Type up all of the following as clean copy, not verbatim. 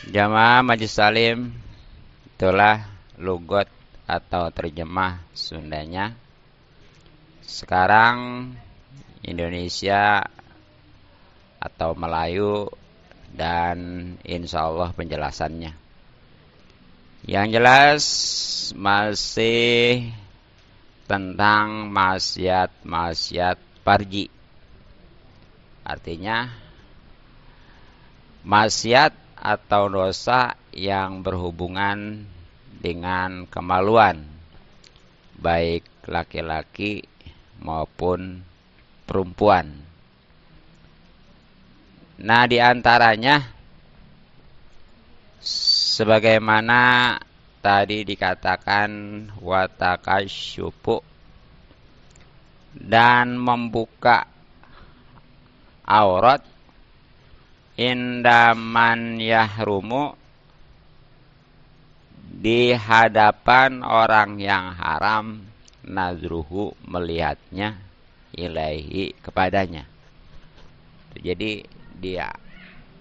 Jamaah Majelis Salim, itulah lugot atau terjemah Sundanya. Sekarang Indonesia atau Melayu dan insya Allah penjelasannya. Yang jelas masih tentang maksiat parji. Artinya maksiat atau dosa yang berhubungan dengan kemaluan, baik laki-laki maupun perempuan. Nah, di antaranya sebagaimana tadi dikatakan watakasyupu, dan membuka aurat indaman yahrumu, di hadapan orang yang haram nazruhu, melihatnya, ilaihi, kepadanya. Jadi dia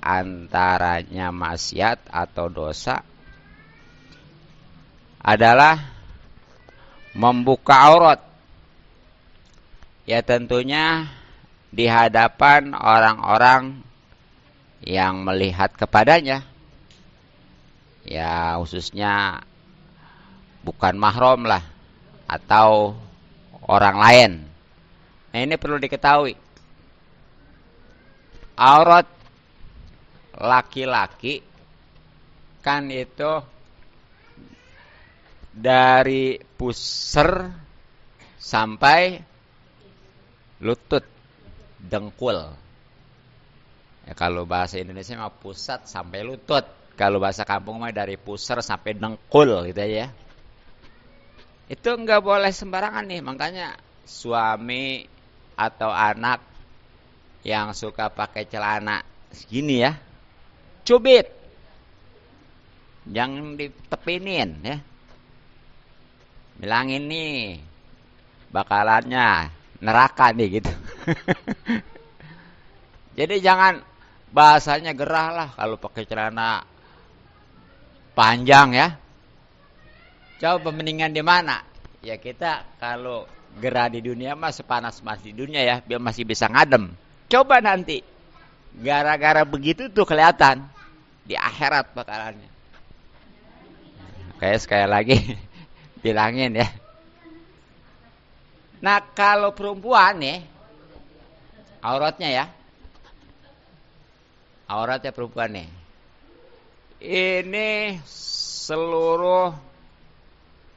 antaranya maksiat atau dosa adalah membuka aurat. Ya tentunya di hadapan orang-orang yang melihat kepadanya, ya khususnya bukan mahram lah atau orang lain. Nah, ini perlu diketahui, aurat laki-laki kan itu dari pusar sampai lutut, dengkul. Ya, kalau bahasa Indonesia mah pusat sampai lutut. Kalau bahasa kampung mah dari pusar sampai dengkul gitu ya. Itu enggak boleh sembarangan nih. Makanya suami atau anak yang suka pakai celana segini ya, cubit, jangan ditepinin ya. Bilangin nih bakalannya neraka nih gitu. Jadi jangan bahasanya gerah lah kalau pakai celana panjang ya. Coba mendingan di mana? Ya kita kalau gerah di dunia mah sepanas di dunia ya, biar masih bisa ngadem. Coba nanti gara-gara begitu tuh kelihatan di akhirat bakalannya. Kayak sekali lagi bilangin ya. Nah, kalau perempuan nih auratnya ya, auratnya perempuan nih, ini seluruh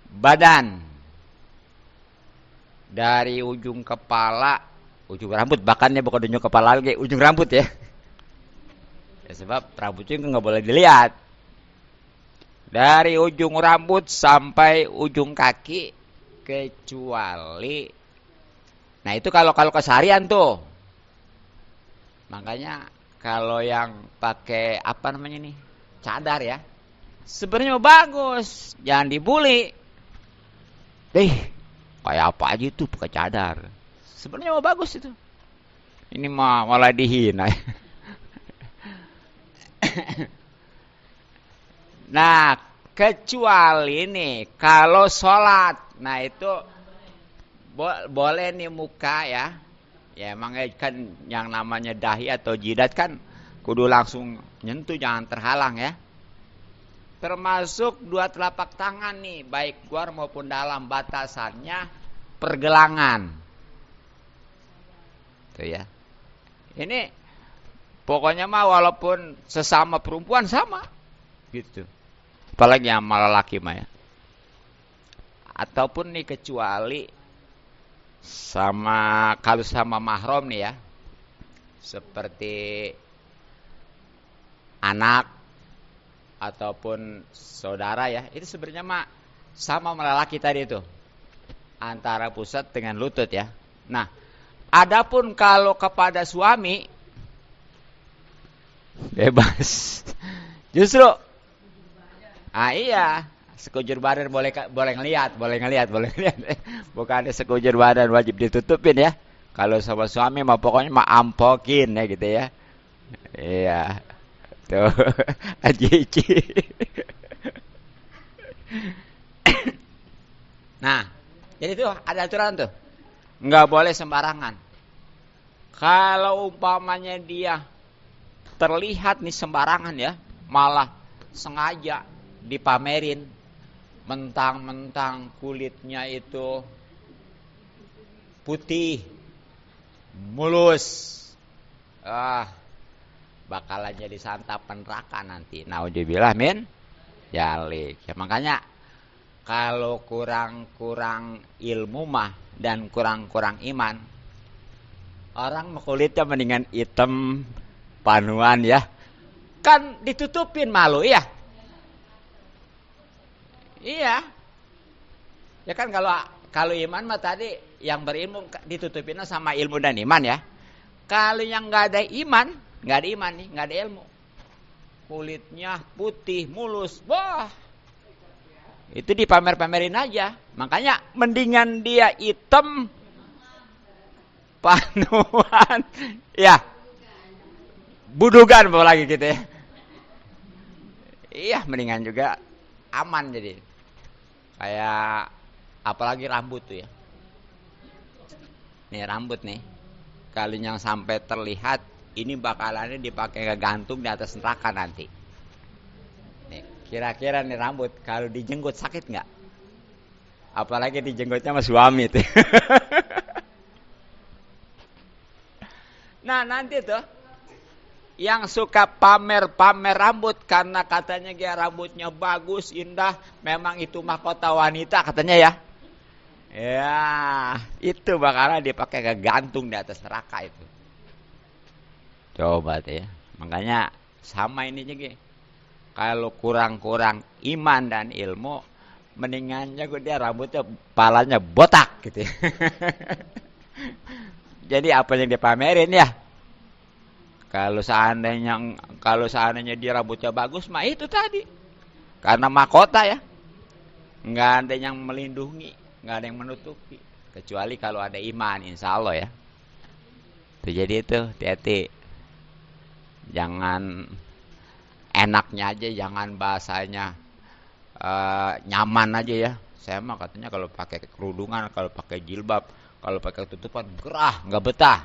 badan dari ujung kepala, ujung rambut, bahkannya bukan ujung kepala lagi, ujung rambut ya. Ya sebab rambutnya nggak boleh dilihat. Dari ujung rambut sampai ujung kaki, kecuali, nah itu kalau keseharian tuh. Makanya kalau yang pakai apa namanya nih, cadar ya, sebenarnya bagus, jangan dibully. Kayak apa aja itu pakai cadar, sebenarnya mau bagus itu. Ini malah dihina. Nah, kecuali nih kalau sholat, nah itu boleh nih muka ya. Ya emang kan yang namanya dahi atau jidat kan kudu langsung nyentuh, jangan terhalang ya. Termasuk dua telapak tangan nih, baik luar maupun dalam, batasannya pergelangan. Tuh ya. Ini pokoknya mah walaupun sesama perempuan sama gitu. Apalagi yang malah laki mah ya. Ataupun nih kecuali sama, kalau sama mahram nih ya, seperti anak ataupun saudara ya, itu sebenarnya mah sama laki tadi itu, antara pusat dengan lutut ya. Nah, adapun kalau kepada suami bebas. Justru iya, sekujur badan boleh ngelihat. Bukan sekujur badan wajib ditutupin ya. Kalau sama suami mah pokoknya mah ampokin ya gitu ya. Iya. Tuh, aji. Nah, jadi tuh ada aturan tuh. Nggak boleh sembarangan. Kalau umpamanya dia terlihat nih sembarangan ya, malah sengaja dipamerin, mentang-mentang kulitnya itu putih, mulus, bakalan jadi santapan neraka nanti. Naudzubillah min dzalik. Ya makanya kalau kurang-kurang ilmu mah dan kurang-kurang iman, orang kulitnya mendingan hitam panuan ya. Kan ditutupin malu ya. Iya. Ya kan kalau iman mah tadi yang berilmu ditutupinnya sama ilmu dan iman ya. Kalau yang nggak ada iman nih, nggak ada ilmu. Kulitnya putih, mulus, wah. Itu dipamer-pamerin aja. Makanya mendingan dia hitam panuan. Ya. Budugan apa lagi gitu ya. Iya, mendingan juga aman jadi. Kayak apalagi rambut tuh ya. Nih rambut nih. Kalau yang sampai terlihat ini bakalannya dipakai gantung di atas neraka nanti. Nih, kira-kira nih rambut kalau dijenggot sakit nggak? Apalagi dijenggotnya sama suami tuh. Nah, nanti tuh yang suka pamer-pamer rambut karena katanya dia rambutnya bagus, indah, memang itu mahkota wanita katanya ya. Ya, itu bakalan dipakai gantung di atas neraka itu. Coba tuh ya. Makanya sama ini juga. Kalau kurang-kurang iman dan ilmu, mendingannya dia rambutnya palanya botak gitu ya. Jadi apa yang dipamerin ya? Kalau seandainya dia rambutnya bagus, mah itu tadi. Karena mahkota ya. Nggak ada yang melindungi, nggak ada yang menutupi. Kecuali kalau ada iman, insya Allah ya. Tuh, jadi itu, hati-hati. Jangan enaknya aja, jangan bahasanya nyaman aja ya. Saya mah katanya kalau pakai kerudungan, kalau pakai jilbab, kalau pakai tutupan, gerah, nggak betah.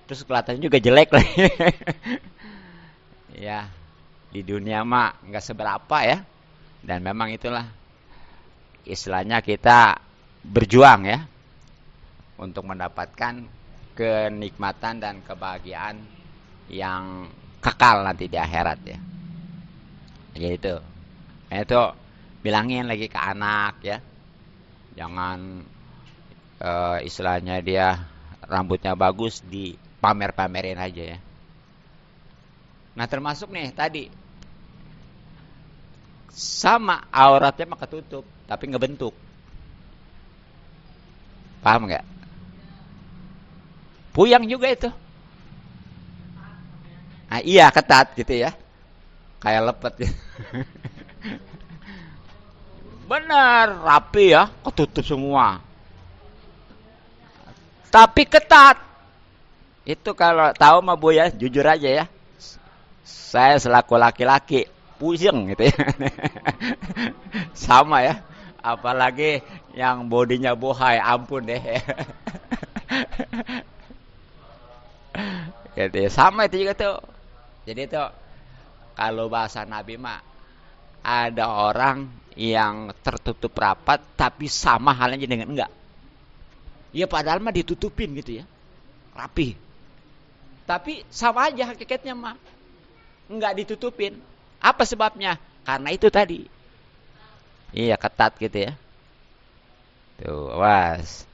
Terus kelihatannya juga jelek lah. Ya, di dunia mah nggak seberapa ya. Dan memang itulah istilahnya kita berjuang ya untuk mendapatkan kenikmatan dan kebahagiaan yang kekal nanti di akhirat ya. Jadi itu bilangin lagi ke anak ya. Jangan istilahnya dia rambutnya bagus dipamer-pamerin aja ya. Nah, termasuk nih tadi sama auratnya mah ketutup tapi ngebentuk. Paham nggak? Puyang juga itu. Nah, iya ketat gitu ya. Kayak lepet gitu. Benar, rapi ya, ketutup semua. Tapi ketat. Itu kalau tahu mah Bu ya, jujur aja ya. Saya selaku laki-laki pusing gitu ya. Sama ya. Apalagi yang bodinya bohai, ampun deh. Gitu ya. Sama itu juga tuh. Jadi tuh kalau bahasa Nabi mah ada orang yang tertutup rapat tapi sama halnya dengan enggak. Ya padahal mah ditutupin gitu ya. Rapi. Tapi sama aja hakikatnya mah. Enggak ditutupin. Apa sebabnya? Karena itu tadi. Iya, ketat gitu ya. Tuh, awas.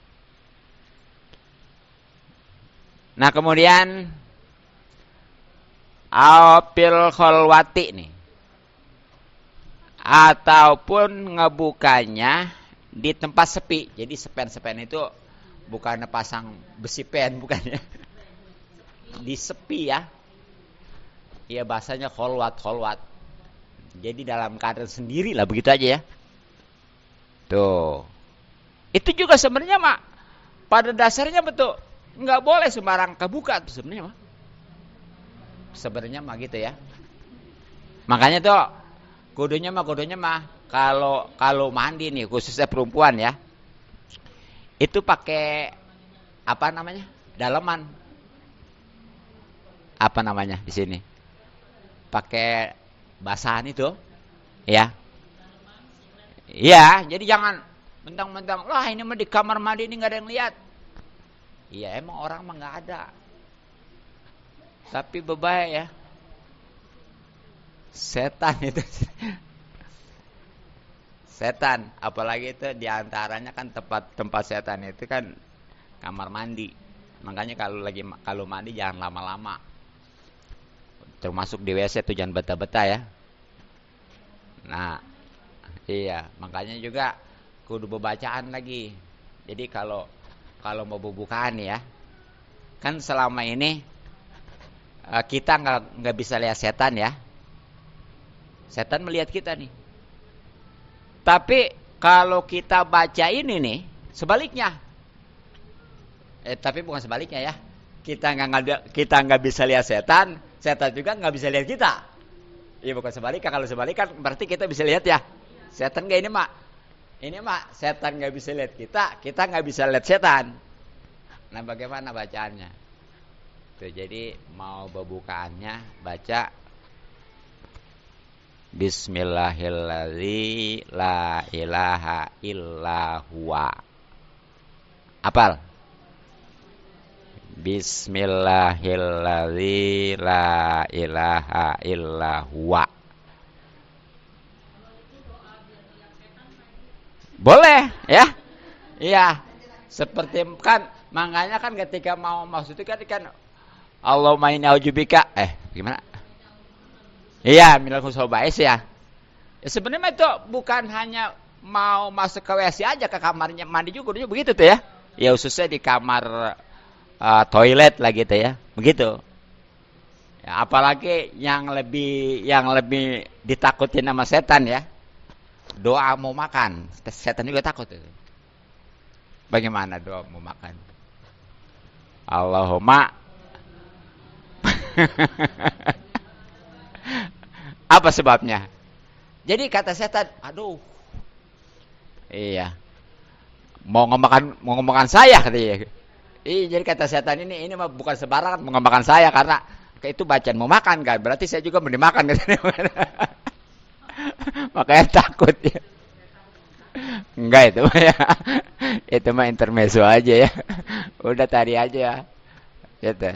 Nah, kemudian apil kholwati nih. Ataupun ngebukanya di tempat sepi. Jadi sepen-sepen itu bukan pasang besi pen, bukan ya. Di sepi ya. Ya bahasanya kholwat. Jadi dalam keadaan sendiri lah, begitu aja ya. Tuh. Itu juga sebenarnya mak pada dasarnya betul nggak boleh sembarang kebuka tuh sebenarnya mah. Sebenarnya mah gitu ya. Makanya tuh kudunya mah kalau mandi nih khususnya perempuan ya, itu pakai apa namanya? Daleman. Apa namanya di sini? Pakai basahan itu, ya. Iya, jadi jangan mentang-mentang, lah ini mah di kamar mandi ini nggak ada yang lihat. Iya, emang orang mah nggak ada. Tapi berbahaya ya. Setan itu. Setan, apalagi itu diantaranya kan tempat setan itu kan kamar mandi. Makanya kalau mandi jangan lama-lama. Termasuk di WC itu jangan betah-betah ya. Nah, iya, makanya juga kudu bacaan lagi. Jadi kalau mau bukaan ya, kan selama ini kita nggak bisa lihat setan ya. Setan melihat kita nih. Tapi kalau kita baca ini nih, sebaliknya. Tapi bukan sebaliknya ya. Kita nggak bisa lihat setan, setan juga nggak bisa lihat kita. Iya bukan sebaliknya. Kalau sebaliknya berarti kita bisa lihat ya. Setan nggak ini mak setan nggak bisa lihat kita nggak bisa lihat setan. Nah bagaimana bacaannya? Tuh, jadi mau pembukaannya baca Bismillahirrahmanirrahim la ilaha illa huwa. Apal? Bismillahirrahmanirrahim la ilaha illa huwa. Boleh ya? Iya. Seperti kan makanya kan ketika mau maksud itu kan Allahumma inni a'udzubika gimana? Iya, minal khusubais ya. Sebenarnya itu bukan hanya mau masuk ke WC aja, ke kamarnya mandi juga begitu tuh ya. Ya khususnya di kamar toilet lah gitu ya. Begitu. Ya, apalagi yang lebih ditakutin sama setan ya. Doa mau makan, setan juga takut itu. Bagaimana doa mau makan? Allahumma apa sebabnya? Jadi kata setan, aduh, iya, mau ngemakan saya katanya. Iya, jadi kata setan ini mah bukan sembarangan mau ngemakan saya karena itu bacaan mau makan kan, berarti saya juga mau dimakan katanya. Makanya takut ya. Enggak itu mah ya, itu mah intermezzo aja ya. Udah tadi aja ya, gitu.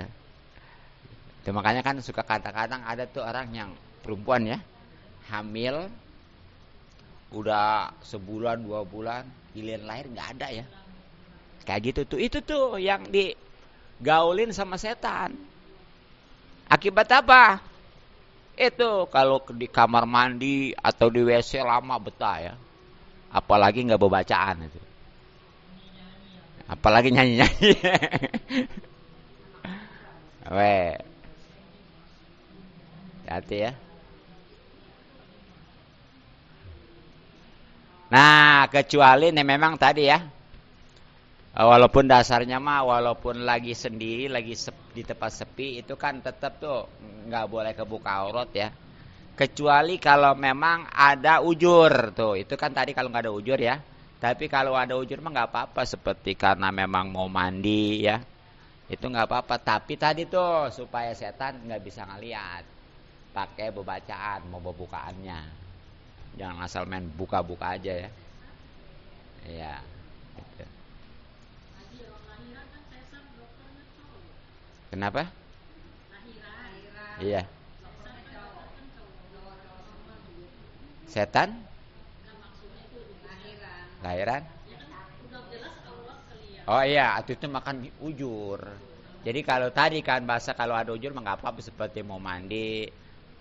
Itu makanya kan suka kadang-kadang ada tuh orang yang perempuan ya hamil udah sebulan 2 bulan giliran lahir nggak ada ya kayak gitu tuh itu tuh yang digaulin sama setan. Akibat apa? Itu kalau di kamar mandi atau di WC lama betah ya, apalagi nggak bacaan itu, apalagi nyanyi-nyanyi. Weh, hati ya. Nah, kecuali nih memang tadi ya, walaupun dasarnya mah, walaupun lagi sendiri, di tempat sepi, itu kan tetap tuh nggak boleh kebuka aurat ya. Kecuali kalau memang ada ujur tuh, itu kan tadi kalau nggak ada ujur ya. Tapi kalau ada ujur mah nggak apa-apa, seperti karena memang mau mandi ya, itu nggak apa-apa. Tapi tadi tuh supaya setan nggak bisa ngeliat, pakai bacaan, mau bukaannya. Jangan asal main buka-buka aja ya. Iya. Gitu. Kenapa? Iya. Setan? Lahiran? Oh iya, itu makan ujur. Jadi kalau tadi kan bahasa kalau ada ujur mah nggak apa-apa, seperti mau mandi,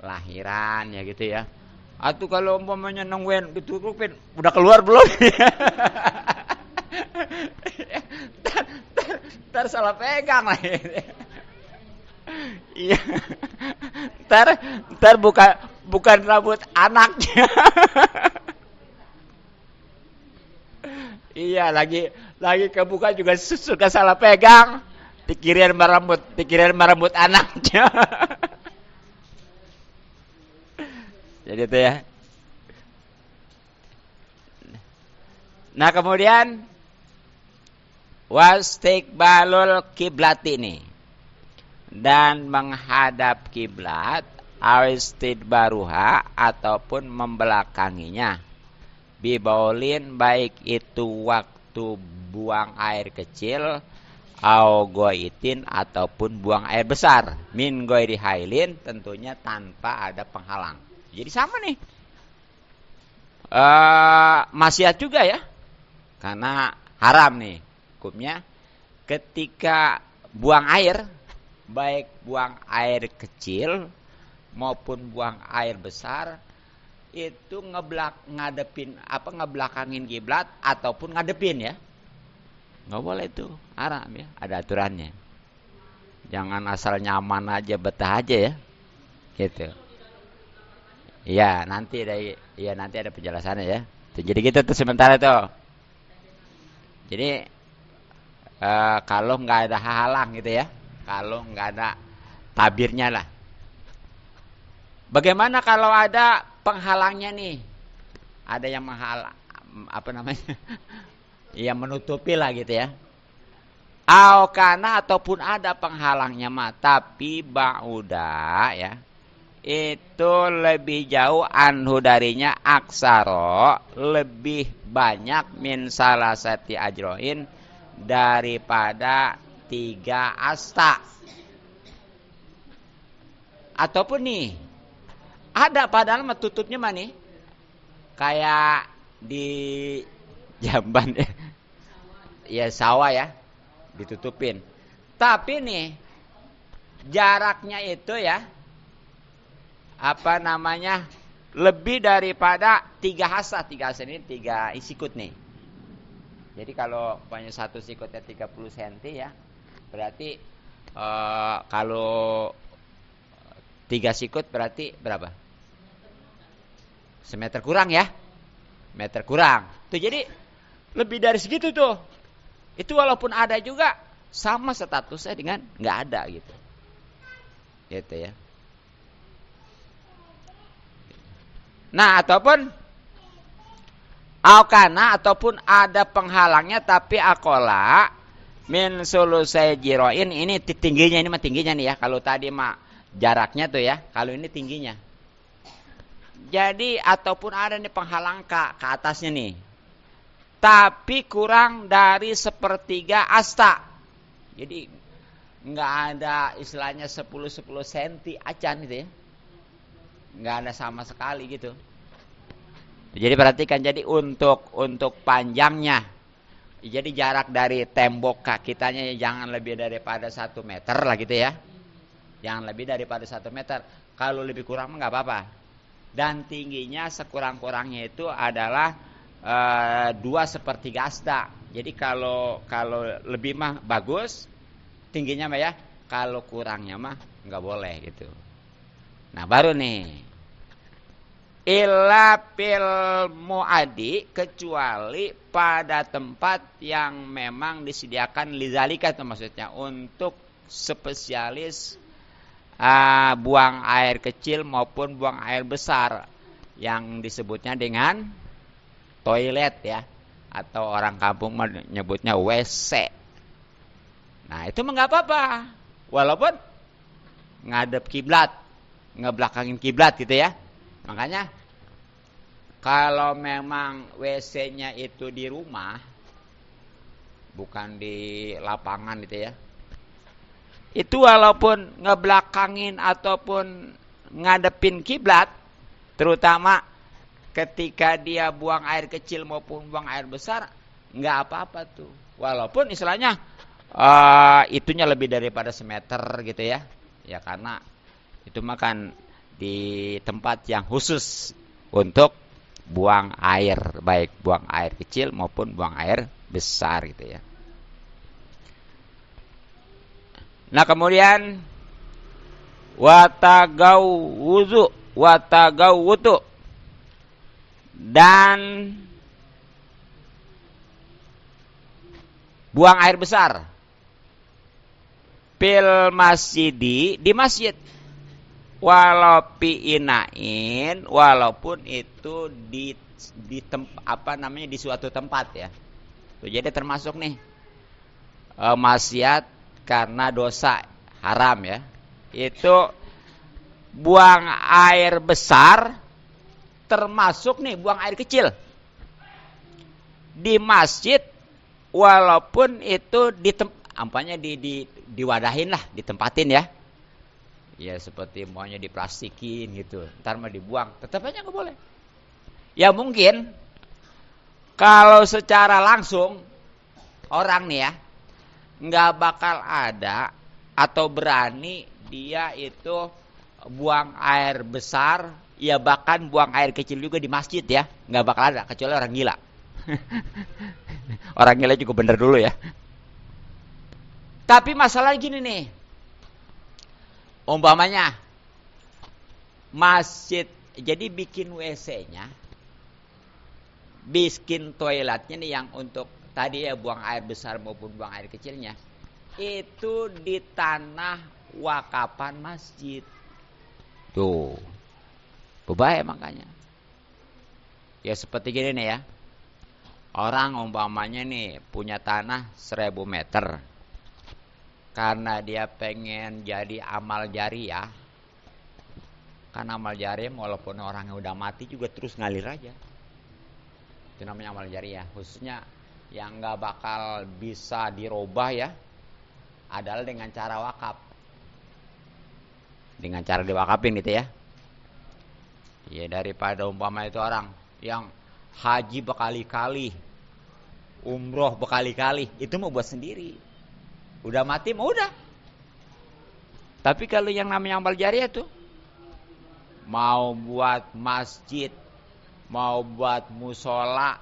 lahiran ya gitu ya. Atau kalau umpamanya nungguin ditutupin, udah keluar belum? Ntar salah pegang lah. Iya. Ntar bukan rambut anaknya. Iya, lagi kebuka juga suka salah pegang. Pikirin rambut anaknya. Jadi itu ya. Nah kemudian wastiqbalul kiblat ini dan menghadap kiblat awistidbaruha ataupun membelakanginya bibaulin baik itu waktu buang air kecil au goitin ataupun buang air besar min goiri hailin tentunya tanpa ada penghalang. Jadi sama nih maksiat juga ya karena haram nih hukumnya ketika buang air baik buang air kecil maupun buang air besar itu ngebelakangin kiblat ataupun ngadepin ya. Nggak boleh itu, haram ya, ada aturannya. Jangan asal nyaman aja, betah aja ya. Gitu. Iya, nanti ada penjelasannya ya. Jadi gitu tuh sementara tuh. Jadi kalau nggak ada halang gitu ya, kalau nggak ada tabirnya lah. Bagaimana kalau ada penghalangnya nih? Ada yang menghalang, apa namanya? Yang menutupi lah gitu ya. Aukana ataupun ada penghalangnya mah, tapi ba'uda ya. Itu lebih jauh anhu darinya aksaro, lebih banyak min salasati ajroin daripada 3 asta. Ataupun nih ada padahal mah tutupnya mah nih kayak di jamban ya sawah ya ditutupin. Tapi nih jaraknya itu ya apa namanya lebih daripada 3 hasta. 3 hasta ini 3 sikut nih. Jadi kalau punya satu sikutnya 30 cm ya berarti kalau 3 sikut berarti berapa? Semeter kurang ya. Meter kurang. Tuh jadi lebih dari segitu tuh. Itu walaupun ada juga sama statusnya dengan nggak ada gitu. Gitu ya. Nah, ataupun aukana ataupun ada penghalangnya tapi akola min sulusai jiroin ini tingginya ini mah tingginya nih ya. Kalau tadi mah jaraknya tuh ya. Kalau ini tingginya. Jadi ataupun ada nih penghalang ke atasnya nih. Tapi kurang dari 1/3 asta. Jadi nggak ada istilahnya 10 cm acan gitu ya. Nggak ada sama sekali gitu. Jadi perhatikan jadi untuk panjangnya. Jadi jarak dari tembok kitanya jangan lebih daripada 1 meter lah gitu ya. Jangan lebih daripada 1 meter. Kalau lebih kurang nggak apa-apa. Dan tingginya sekurang-kurangnya itu adalah 2/3 asta. Jadi kalau lebih mah bagus tingginya mah ya. Kalau kurangnya mah nggak boleh gitu. Nah baru nih illa pil muadi kecuali pada tempat yang memang disediakan lizalika itu maksudnya untuk spesialis buang air kecil maupun buang air besar yang disebutnya dengan toilet ya atau orang kampung menyebutnya WC. Nah itu nggak apa-apa walaupun ngadep kiblat, ngebelakangin kiblat gitu ya. Makanya kalau memang WC-nya itu di rumah bukan di lapangan gitu ya. Itu walaupun ngebelakangin ataupun ngadepin kiblat, terutama ketika dia buang air kecil maupun buang air besar, nggak apa-apa tuh. Walaupun istilahnya itunya lebih daripada semeter gitu ya. Ya karena itu makan di tempat yang khusus untuk buang air, baik buang air kecil maupun buang air besar gitu ya. Nah kemudian watagawudu dan buang air besar fil masjidi di masjid. walau piinain, walaupun itu di di suatu tempat ya. Tuh, jadi termasuk nih maksiat karena dosa haram ya. Itu buang air besar, termasuk nih buang air kecil di masjid, walaupun itu diwadahin lah, ditempatin ya. Ya seperti maunya diplastikin gitu, ntar mau dibuang, tetap aja nggak boleh. Ya mungkin kalau secara langsung orang nih ya nggak bakal ada atau berani dia itu buang air besar, ya bahkan buang air kecil juga di masjid ya, nggak bakal ada kecuali orang gila. Orang gila juga bener dulu ya. Tapi masalah gini nih, umpamanya masjid, jadi bikin WC-nya, bikin toiletnya nih yang untuk tadi ya buang air besar maupun buang air kecilnya, itu di tanah wakapan masjid. Tuh, berbahaya makanya. Ya seperti gini nih ya, orang umpamanya nih punya tanah 1000 meter, karena dia pengen jadi amal jariah. Kan amal jariah walaupun orangnya udah mati juga terus ngalir aja. Itu namanya amal jariah. Khususnya yang gak bakal bisa dirubah ya, adalah dengan cara wakaf. Dengan cara diwakafin gitu ya. Ya daripada umpama itu orang yang haji berkali-kali, umroh berkali-kali, itu mau buat sendiri. Udah mati mau udah. Tapi kalau yang namanya amal jariah tuh, mau buat masjid, mau buat musola,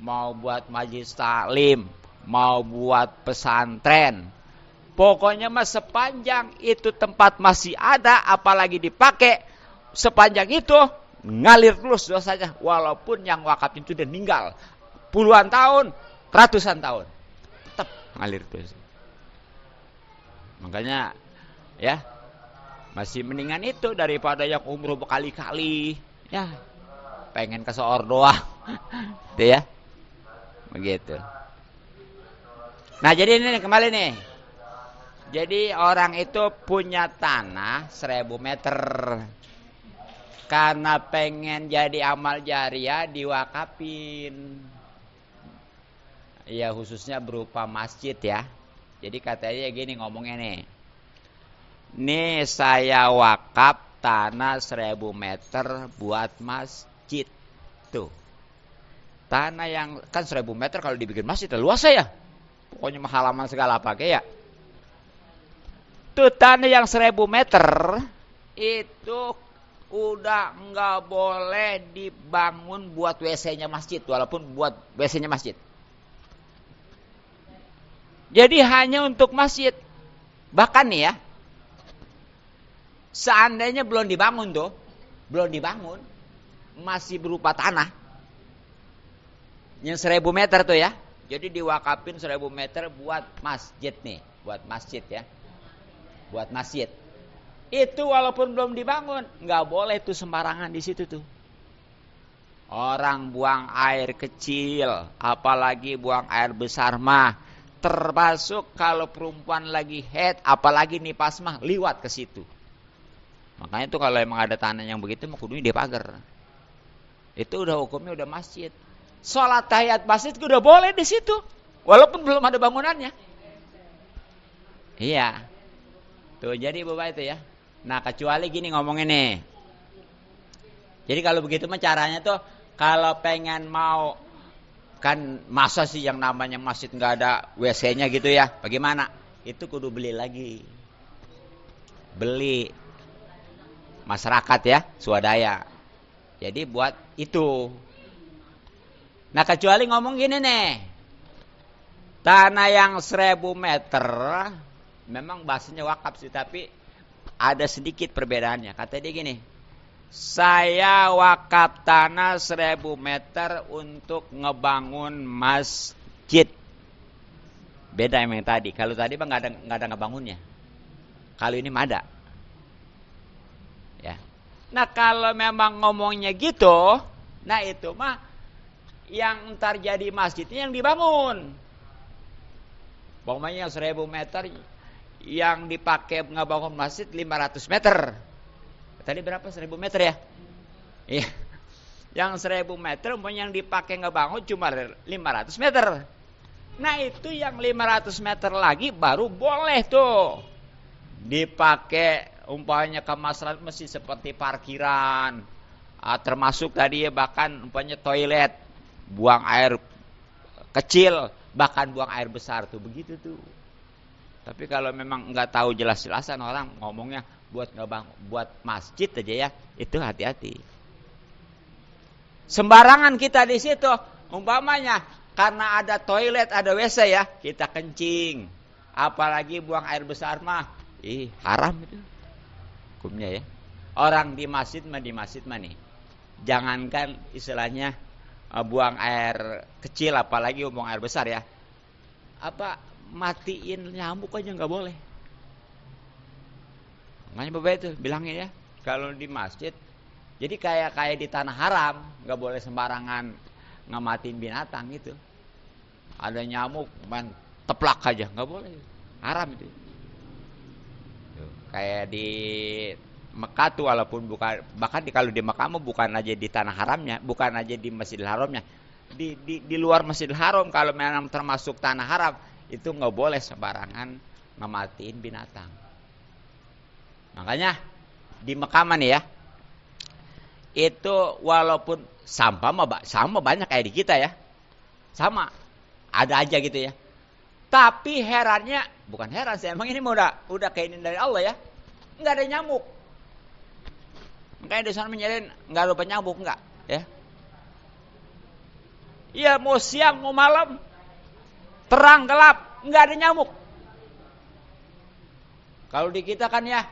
mau buat majelis taklim, mau buat pesantren, pokoknya mah sepanjang itu tempat masih ada, apalagi dipakai, sepanjang itu ngalir terus dosanya, walaupun yang wakaf itu udah meninggal puluhan tahun, ratusan tahun, tetap ngalir terus. Makanya ya masih mendingan itu daripada yang umroh berkali-kali ya, pengen ke seor doang. Itu ya begitu. Nah jadi ini kembali nih, jadi orang itu punya tanah 1000 meter, karena pengen jadi amal jariah diwakafin ya, khususnya berupa masjid ya. Jadi katanya gini ngomongnya nih, nih saya wakaf tanah 1000 meter buat masjid. Tuh, tanah yang kan 1000 meter kalau dibikin masjid luas ya, pokoknya halaman segala pakai ya. Tuh tanah yang 1000 meter itu udah nggak boleh dibangun buat WC-nya masjid, walaupun buat WC-nya masjid. Jadi hanya untuk masjid. Bahkan nih ya, seandainya belum dibangun tuh, belum dibangun, masih berupa tanah yang 1000 meter tuh ya, jadi diwakafin 1000 meter buat masjid nih, buat masjid ya, buat masjid. Itu walaupun belum dibangun, nggak boleh tuh sembarangan di situ tuh. Orang buang air kecil, apalagi buang air besar mah, termasuk kalau perempuan lagi haid, apalagi nifas mah, liwat ke situ. Makanya tuh kalau emang ada tanah yang begitu, mah kudunya dipagar. Itu udah hukumnya udah masjid. Sholat tahiyat masjid udah boleh di situ, walaupun belum ada bangunannya. Iya. Tuh jadi bapak itu ya. Nah kecuali gini ngomongnya nih. Jadi kalau begitu mah caranya tuh, kalau pengen mau, kan masa sih yang namanya masjid nggak ada WC-nya gitu ya, bagaimana? Itu kudu beli lagi, beli masyarakat ya, swadaya. Jadi buat itu. Nah kecuali ngomong gini nih, tanah yang 1000 meter, memang bahasanya wakaf sih, tapi ada sedikit perbedaannya. Kata dia gini, saya wakaf tanah 1000 meter untuk ngebangun masjid. Beda yang tadi. Kalau tadi bang nggak ada ngebangunnya. Kalau ini mah ada. Nah kalau memang ngomongnya gitu, nah itu mah yang ntar jadi masjidnya yang dibangun. Pokoknya yang 1000 meter yang dipakai ngebangun masjid 500 meter. Tadi berapa 1000 meter ya? Iya. Yang 1000 meter yang dipakai ngebangun cuma 500 meter. Nah itu yang 500 meter lagi baru boleh tuh dipakai umpamanya ke masyarakat masjid seperti parkiran, termasuk tadi ya bahkan umpamanya toilet, buang air kecil, bahkan buang air besar tuh begitu tuh. Tapi kalau memang nggak tahu jelas-jelasan orang ngomongnya buat masjid aja ya, itu hati-hati. Sembarangan kita di situ, umpamanya karena ada toilet, ada WC ya, kita kencing. Apalagi buang air besar mah, haram itu hukumnya ya. Orang di masjid mah nih. Jangankan istilahnya buang air kecil, apalagi buang air besar ya. Matiin nyamuk aja nggak boleh. Makanya Bapak itu bilangin ya, kalau di masjid, jadi kayak di tanah haram, nggak boleh sembarangan ngamatin binatang gitu. Ada nyamuk, main teplak aja, nggak boleh, haram itu. Kayak di Mekah tuh, walaupun bukan, bahkan kalau di Mekah bukan aja di tanah haramnya, bukan aja di Masjidil Haramnya, di luar Masjidil Haram kalau memang termasuk tanah haram, itu nggak boleh sembarangan ngematiin binatang. Makanya di Mekah nih ya, itu walaupun sampah sama banyak kayak di kita ya, sama ada aja gitu ya. Tapi herannya, bukan heran sih, emang ini udah kainin dari Allah ya, nggak ada nyamuk. Makanya di sana menyerin nggak lupa nyamuk nggak ya. Iya mau siang mau malam, terang gelap, nggak ada nyamuk. Kalau di kita kan ya,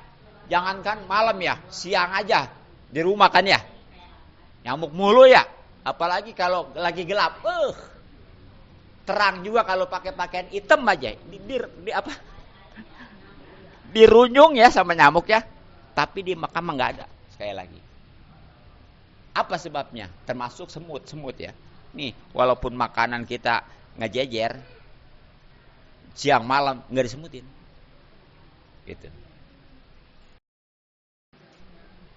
jangankan malam ya, siang aja di rumah kan ya, nyamuk mulu ya. Apalagi kalau lagi gelap, terang juga kalau pakai pakaian hitam aja, dirunyung ya sama nyamuk ya. Tapi di Mekah mah nggak ada. Sekali lagi, apa sebabnya? Termasuk semut ya. Nih, walaupun makanan kita ngejejer, siang malam nggak disemutin, gitu.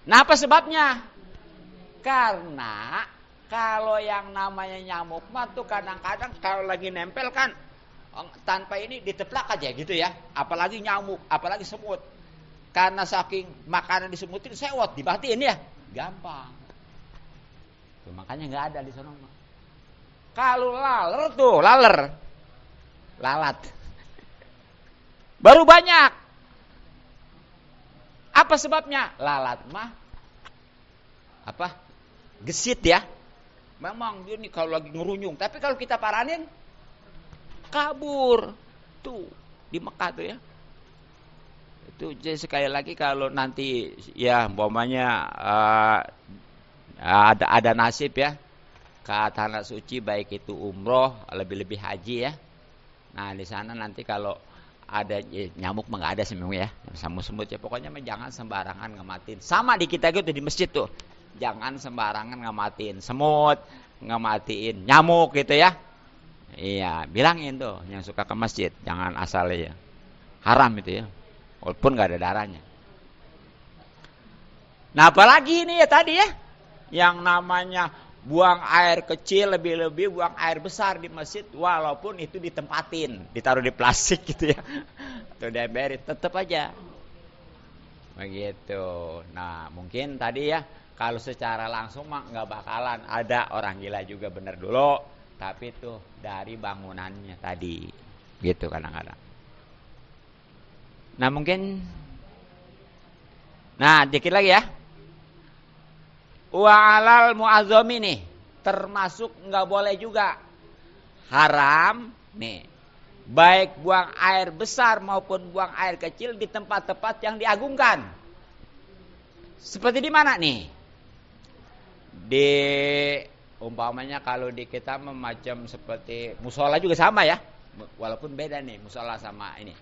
Nah, apa sebabnya? Karena kalau yang namanya nyamuk mah tuh kadang-kadang kalau lagi nempel kan tanpa ini diteplak aja gitu ya. Apalagi nyamuk, apalagi semut. Karena saking makanan disemutin sewot, dibatiin ya, gampang. Tuh, makanya nggak ada di sana. Kalau lalat, baru banyak. Apa sebabnya? Lalat mah gesit ya. Memang dia nih kalau lagi ngerunyung, tapi kalau kita paranin kabur. Tuh di Mekah tuh ya. Itu jadi sekali lagi kalau nanti ya umpamanya ada nasib ya ke tanah suci, baik itu umroh, lebih-lebih haji ya. Nah di sana nanti kalau ada nyamuk mah nggak ada semua ya, sama semut ya. Pokoknya jangan sembarangan ngematin. Sama di kita gitu di masjid tuh, jangan sembarangan ngematin semut, ngematin nyamuk gitu ya. Iya, bilangin tuh yang suka ke masjid, jangan asal ya, haram itu ya. Walaupun nggak ada darahnya. Nah apalagi ini ya tadi ya, yang namanya buang air kecil, lebih-lebih buang air besar di masjid, walaupun itu ditempatin, ditaruh di plastik gitu ya, atau diemberin, tetap aja begitu. Nah mungkin tadi ya, kalau secara langsung mah nggak bakalan ada orang gila juga bener dulu, tapi tuh dari bangunannya tadi, gitu kadang-kadang. Nah mungkin, nah dikit lagi ya. Wa'alal mu'azzami nih, termasuk nggak boleh juga, haram nih, baik buang air besar maupun buang air kecil di tempat-tempat yang diagungkan. Seperti di mana nih? Di umpamanya kalau di kita macam seperti musola juga sama ya, walaupun beda nih musola sama ini.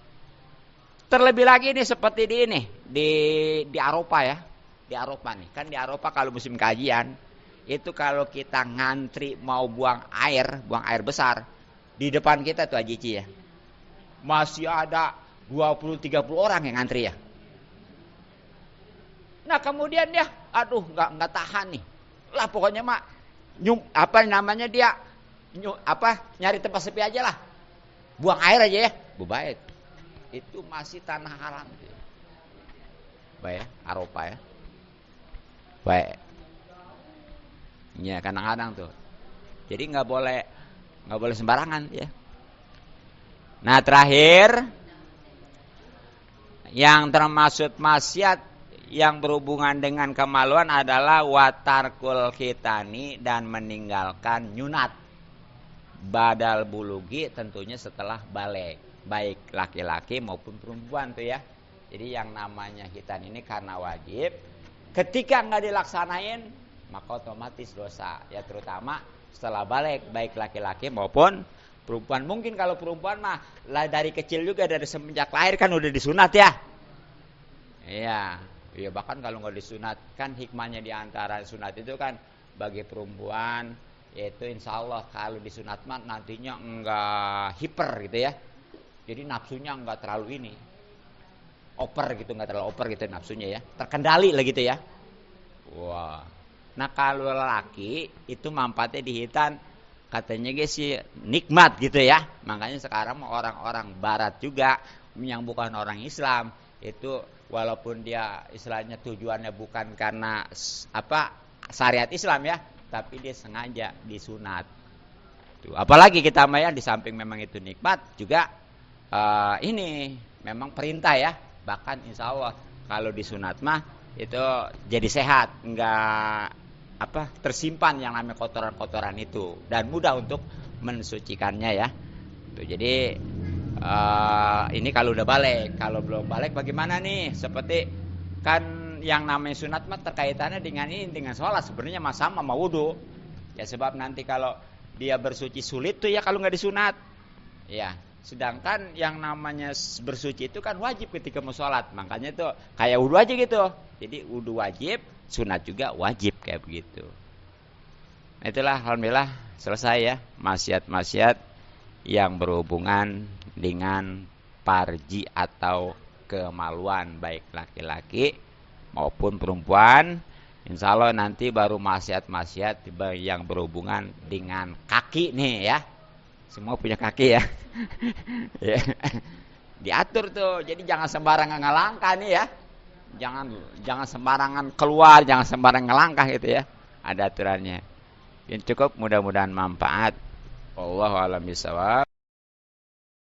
Terlebih lagi ini seperti di Arafah ya. di Arafah nih. Kan di Arafah kalau musim kajian, itu kalau kita ngantri mau buang air besar, di depan kita tuh Haji Ci ya, masih ada 20-30 orang yang ngantri ya. Nah kemudian dia, aduh nggak tahan nih, lah pokoknya mak nyari tempat sepi aja lah, buang air aja ya, bubaik. Itu masih tanah haram. Baik, Arafah ya. Baik. Ya kadang-kadang tuh. Jadi nggak boleh sembarangan ya. Nah terakhir, yang termasuk maksiat yang berhubungan dengan kemaluan adalah watarkul khitani, dan meninggalkan nyunat badal bulugi, tentunya setelah balik, baik laki-laki maupun perempuan tuh ya. Jadi yang namanya khitan ini karena wajib, ketika nggak dilaksanain maka otomatis dosa ya, terutama setelah balik, baik laki-laki maupun perempuan. Mungkin kalau perempuan mah dari kecil juga, dari semenjak lahir kan udah disunat ya. Iya bahkan kalau nggak disunat kan hikmahnya diantara sunat itu kan bagi perempuan, yaitu insya Allah kalau disunat mah nantinya enggak hiper gitu ya. Jadi nafsunya enggak terlalu ini enggak terlalu over gitu nafsunya ya, terkendali lah gitu ya. Wah. Nah kalau laki itu manfaatnya di hitan katanya guys sih nikmat gitu ya. Makanya sekarang orang-orang barat juga yang bukan orang Islam itu, walaupun dia istilahnya tujuannya bukan karena syariat Islam ya, tapi dia sengaja disunat. Tuh, apalagi kita mah ya, di samping memang itu nikmat juga ini memang perintah ya. Bahkan insya Allah kalau disunat mah itu jadi sehat, enggak tersimpan yang namanya kotoran-kotoran itu, dan mudah untuk mensucikannya ya. Tuh, jadi ini kalau udah balik. Kalau belum balik bagaimana nih? Seperti kan yang namanya sunat mah terkaitannya dengan ini, dengan sholat sebenarnya mah sama wudu ya, sebab nanti kalau dia bersuci sulit tuh ya kalau nggak disunat ya. Sedangkan yang namanya bersuci itu kan wajib ketika mau sholat, makanya tuh kayak wudu aja gitu. Jadi wudu wajib, sunat juga wajib kayak begitu. Nah, itulah alhamdulillah selesai ya maksiat-maksiat yang berhubungan dengan parji atau kemaluan baik laki-laki maupun perempuan. Insya Allah nanti baru maksiat-maksiat yang berhubungan dengan kaki nih ya. Semua punya kaki ya. Ya. Diatur tuh, jadi jangan sembarangan ngelangkah nih ya. Jangan sembarangan keluar, jangan sembarangan ngelangkah gitu ya. Ada aturannya. Yang cukup, mudah-mudahan manfaat. Wallahu a'lam bishawab.